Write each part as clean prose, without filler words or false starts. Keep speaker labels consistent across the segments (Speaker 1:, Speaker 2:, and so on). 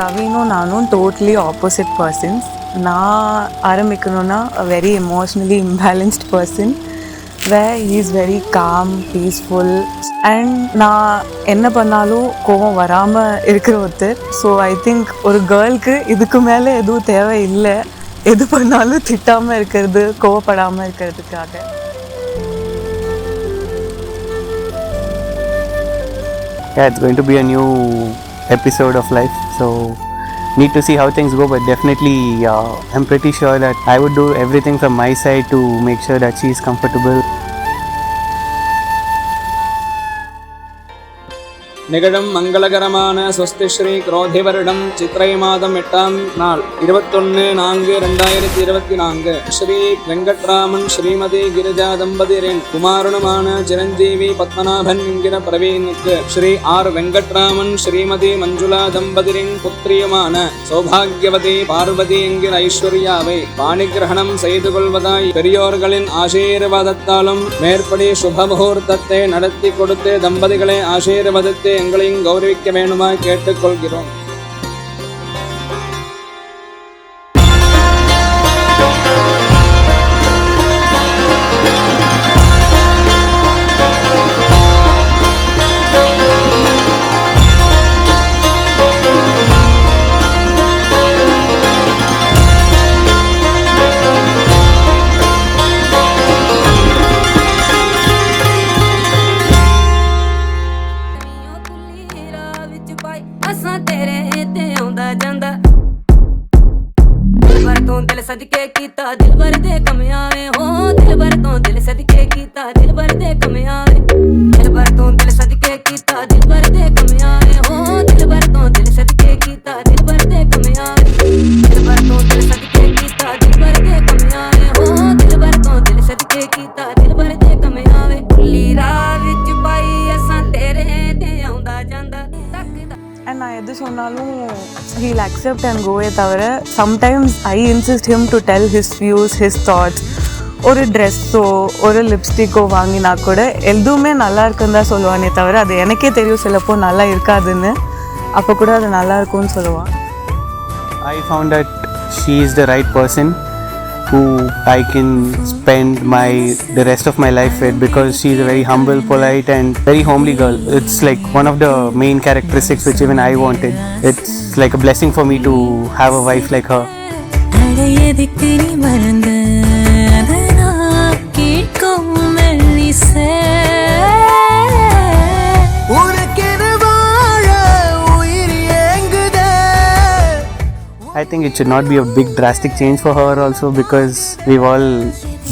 Speaker 1: ரவினும் நானும் totally opposite persons. நான் ஆரம்பிக்கணும்னா a very emotionally imbalanced person where he is very calm, peaceful and நான் என்ன பண்ணாலும் கோவம் வராமல் இருக்கிற ஒருத்தர். ஸோ ஐ திங்க் ஒரு கேர்ளுக்கு இதுக்கு மேலே எதுவும் தேவை இல்லை, எது பண்ணாலும் திட்டாமல் இருக்கிறது, கோவப்படாமல் இருக்கிறதுக்காக.
Speaker 2: Yeah, it's going to be a new episode of life, so need to see how things go, but definitely I'm pretty sure that I would do everything from my side to make sure that she is comfortable.
Speaker 3: நிகழும் மங்களகரமான ஸ்வஸ்தி ஸ்ரீ குரோதிவருடம் சித்திரை மாதம் 8ஆம் நாள் 21/4/2024 ஸ்ரீ வெங்கட்ராமன் ஸ்ரீமதி கிரிஜா தம்பதியரின் குமாரனுமான சிரஞ்சீவி பத்மநாபன் என்கிற பிரவீனுக்கு Sri R Venkatraman Srimathi Manjula தம்பதியரின் புத்திரியுமான சௌபாகியவதி Parvati என்கிற ஐஸ்வர்யாவை பாணிகிரகணம் செய்து கொள்வதாய் பெரியோர்களின் ஆசீர்வாதத்தாலும் மேற்படி சுப முகூர்த்தத்தை நடத்தி கொடுத்து தம்பதிகளை ஆசீர்வதித்து எங்களையும் கௌரவிக்க வேண்டுமாய் கேட்டுக்கொள்கிறோம்.
Speaker 4: दिल सदके कीता दिल भर दे कम आवे हो, दिल भर तो दिल सदके कीता दिल भर दे कम आवे, दिल भर तो दिल सदके कीता दिल भर दे कम आवे हो, दिल भर तो दिल सदके कीता दिल भर दे कम आवे, दिल भर तो दिल सदके कीता दिल भर दे कम आवे हो, दिल भर तो दिल सदके कीता दिल भर दे कम आवे. खुली राह विच पाई असां तेरे ते आउंदा जांदा
Speaker 1: and நான் எது சொன்னாலும் he'll accept and go தவிர sometimes I insist him to tell his views, his thoughts. ஒரு ட்ரெஸ்ஸோ ஒரு லிப்ஸ்டிக்கோ வாங்கினா கூட எதுவுமே நல்லா இருக்குன்னு தான் சொல்லுவானே தவிர அது எனக்கே தெரியும் சிலப்போ நல்லா இருக்காதுன்னு, அப்போ கூட அது நல்லா இருக்கும்னு சொல்லுவான்.
Speaker 2: I found that she is the right person who I can spend the rest of my life with, because she is a very humble, polite and very homely girl. It's like one of the main characteristics which even I wanted. It's like a blessing for me to have a wife like her. I think it should not be a big drastic change for her also, because we've all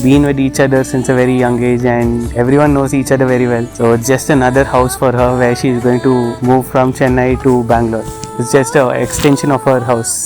Speaker 2: been with each other since a very young age and everyone knows each other very well. So it's just another house for her where she is going to move from Chennai to Bangalore. It's just an extension of her house.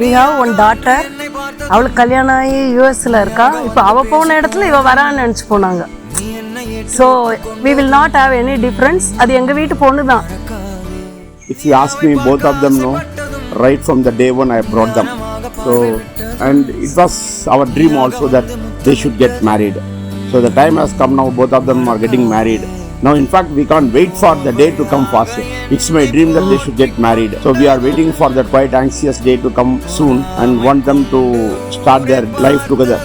Speaker 5: We have one daughter. அவளுக்கு கல்யாணம் ஆகி யூஎஸ்ல இருக்கா. இப்போ அவள் போன இடத்துல இவ வரான்னு நினச்சி போனாங்க. So we will not have any difference. அது எங்கள் வீட்டு பொண்ணு தான்.
Speaker 6: If you ask me, both of them know. Right from the day one I brought them. So, and it was our dream also that they should get married. So the time has come now, both of them are getting married. Now in fact we can't wait for the day to come fast. It's my dream that they should get married. So we are waiting for that quite anxious day to come soon and want them to start their life together.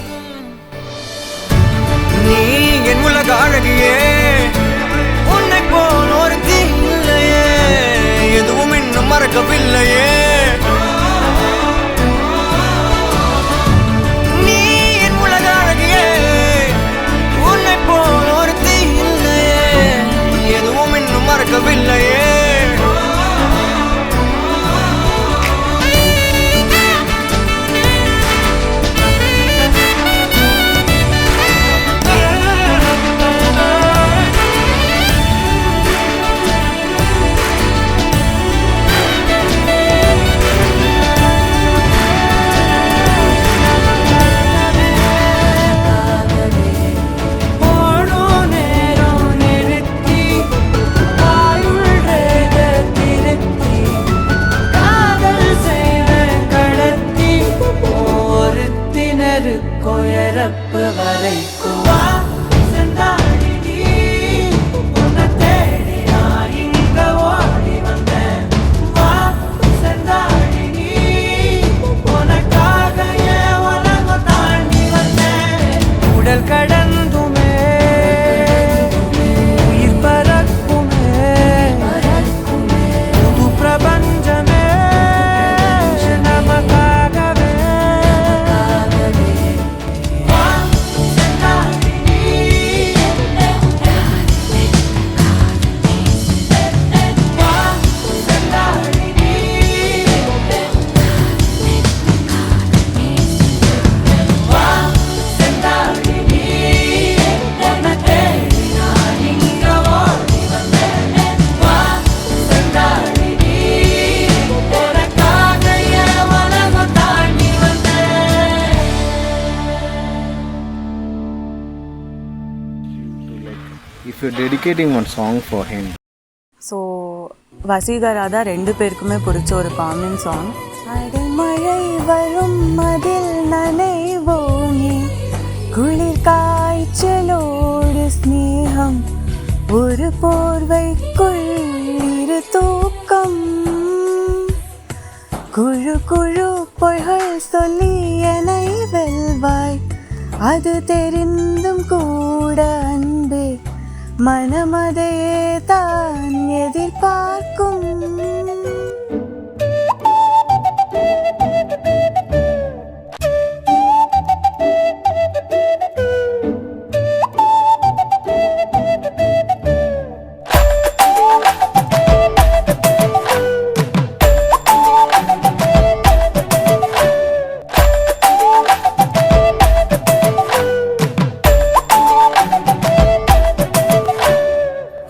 Speaker 7: you're dedicating one song for him,
Speaker 1: so வசீகராதா ரெண்டு பேருக்குமே பிடிச்ச ஒரு common song. அடைமழை வரும் அதில் நனைவோமே, குளிர் காய்ச்சலோடு ஸ்நேகம், ஒரு போர்வைக்குள் இரு தூக்கம், குழு குழு பொய்கள் சொல்லி என்னை வெல்வாய், அது தெரிந்தும் கூட அன்பே மனமதையே தான் எதிர்பார்க்கும்.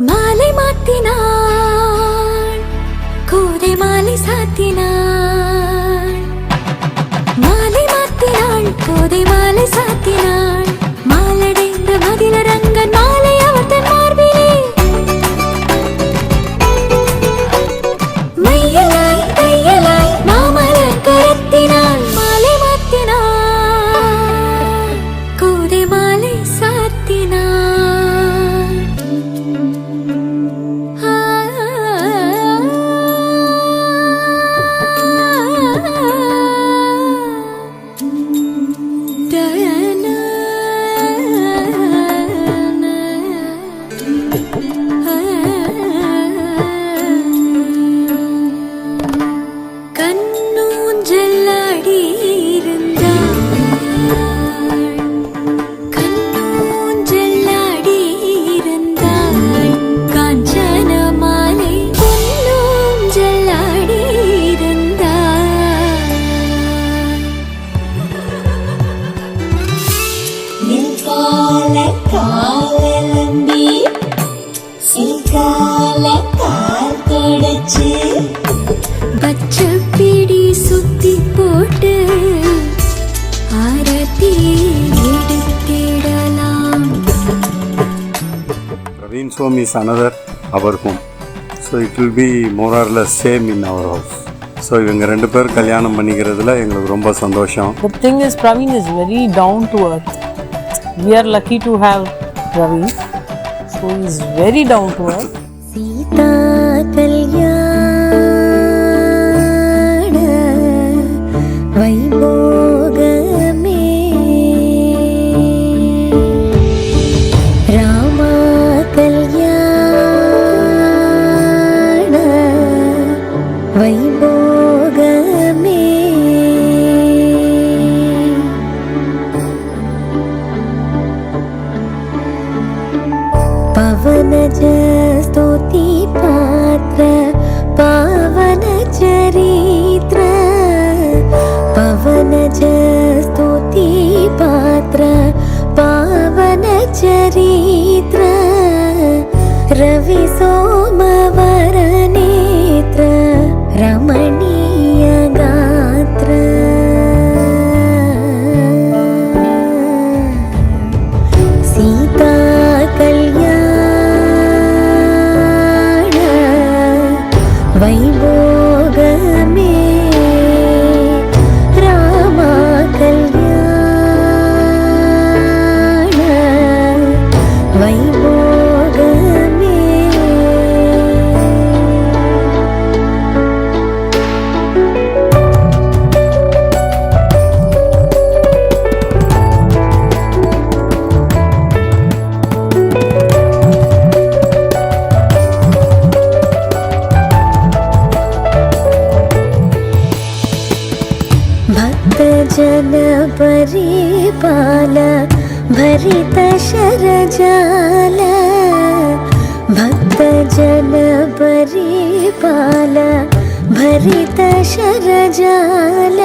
Speaker 4: மாலை மாத்தினாள், கோதை மாலை சாத்தினாள், மாலை மாத்தினாள், கோதை மாலை சாத்தினாள், மாலடைந்த மதிலரங்கன் மாலை அவர் தன் மார்பிலே, மையலாய் தையலாய் மாமலர் கரத்தினாள், மாலை மாத்தினாள், கோதை மாலை சாத்தினாள். கண்ணூஞ்சலாடி இருந்தாள், கண்ணூஞ்சலாடி இருந்தாள், காஞ்சன மாலை பொன்னூஞ்சலாடி இருந்தாள். நிற்கால காலம்பி சிற்கால கால் தொடச்சு பச்சை பிடி சுத்தி போட்டு ஆரத்தி எடுத்திடலாம்.
Speaker 8: Praveen home is another our home. So it will be more or less same in our house. So இவங்க ரெண்டு பேர் கல்யாணம் பண்ணிக்கிறதுல எங்களுக்கு ரொம்ப சந்தோஷம்.
Speaker 5: The thing is, Praveen is very down to earth. We are lucky to have Praveen. So he is very down to earth.
Speaker 4: Sita கல்யாண வைபோகமே, ராமா கல்யாண வைபோகமே, पवनज स्तुति पात्र पावन चरित्र, पवनज स्तुति पात्र पावन चरित्र, रवि सोमवर नेत्र रमणीय गात्र, सीता कल्याण வைபோகமே, ராமா கல்யாண வைபோகமே. भक्तजन परिपाल भरित शरजाल, भक्तजन परिपाल भरित शरजाल,